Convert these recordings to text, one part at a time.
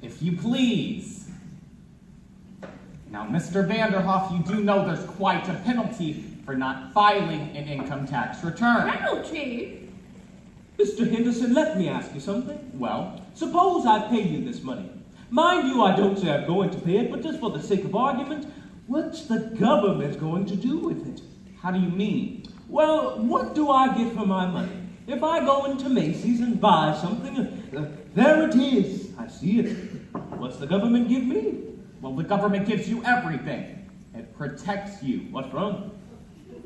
If you please. Now, Mr. Vanderhoff, you do know there's quite a penalty for not filing an income tax return. Penalty? Mr. Henderson, let me ask you something. Well, Suppose I pay you this money. Mind you, I don't say I'm going to pay it, but just for the sake of argument, what's the government going to do with it? how do you mean? Well, what do I get for my money? If I go into Macy's and buy something, there it is. I see it. What's the government give me? Well, the government gives you everything. It protects you. What from?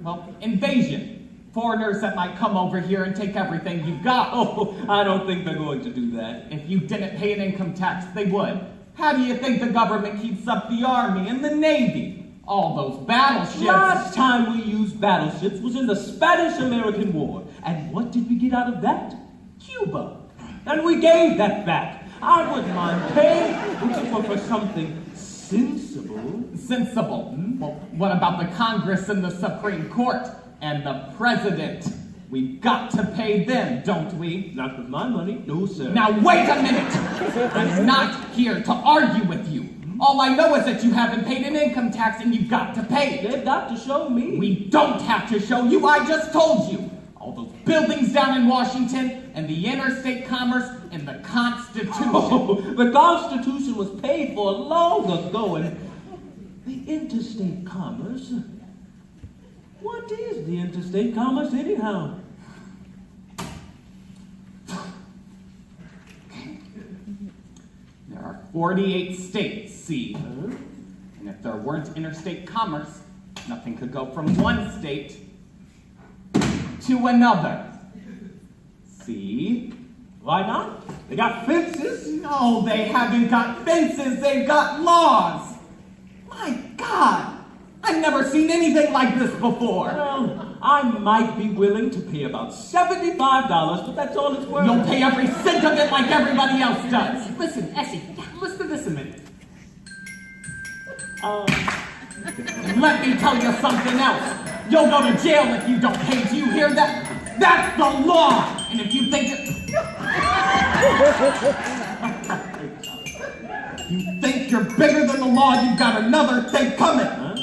Well, invasion. Foreigners that might come over here and take everything you've got. Oh, I don't think they're going to do that. If you didn't pay an income tax, they would. How do you think the government keeps up the Army and the Navy? All those battleships. Last time we used battleships was in the Spanish-American War. And what did we get out of that? Cuba. And we gave that back. I wouldn't mind paying for something sensible. Sensible? Well, what about the Congress and the Supreme Court and the President? We've got to pay them, don't we? Not with my money. No, sir. Now, wait a minute! I'm not here to argue with you. All I know is that you haven't paid an income tax and you've got to pay it. They've got to show me. We don't have to show you, I just told you. All those buildings down in Washington and the interstate commerce and the Constitution. Oh, the Constitution was paid for long ago, and the interstate commerce? What is the interstate commerce anyhow? There are 48 states, see? And if there weren't interstate commerce, nothing could go from one state to another. See? Why not? They got fences. No, they haven't got fences, they've got laws. My God, I've never seen anything like this before. Well, I might be willing to pay about $75, but that's all it's worth. You'll pay every cent of it like everybody else does. Listen, Essie, listen to this a minute. Let me tell you something else. You'll go to jail if you don't pay. Do you hear that? That's the law. And if you think you think you're bigger than the law, you've got another thing coming. Huh?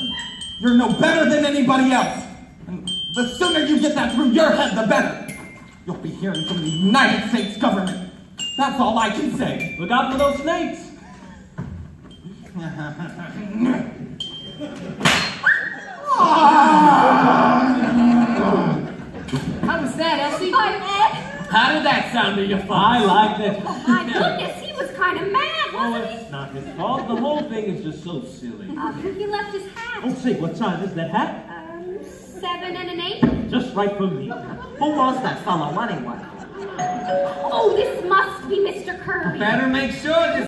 You're no better than anybody else. And the sooner you get that through your head, the better. You'll be hearing from the United States government. That's all I can say. Look out for those snakes. How was that, Essie? Hi, Ed. How did that sound to you, folks? I liked it. Oh, my goodness, he was kind of mad, Oh, wasn't he? it's not his fault. The whole thing is just so silly. He left his hat. Oh, say, what size is that hat? 7 and an 8. Just right for me. Who was that fellow anyway? Oh, this must be Mr. Kirby. Better make sure this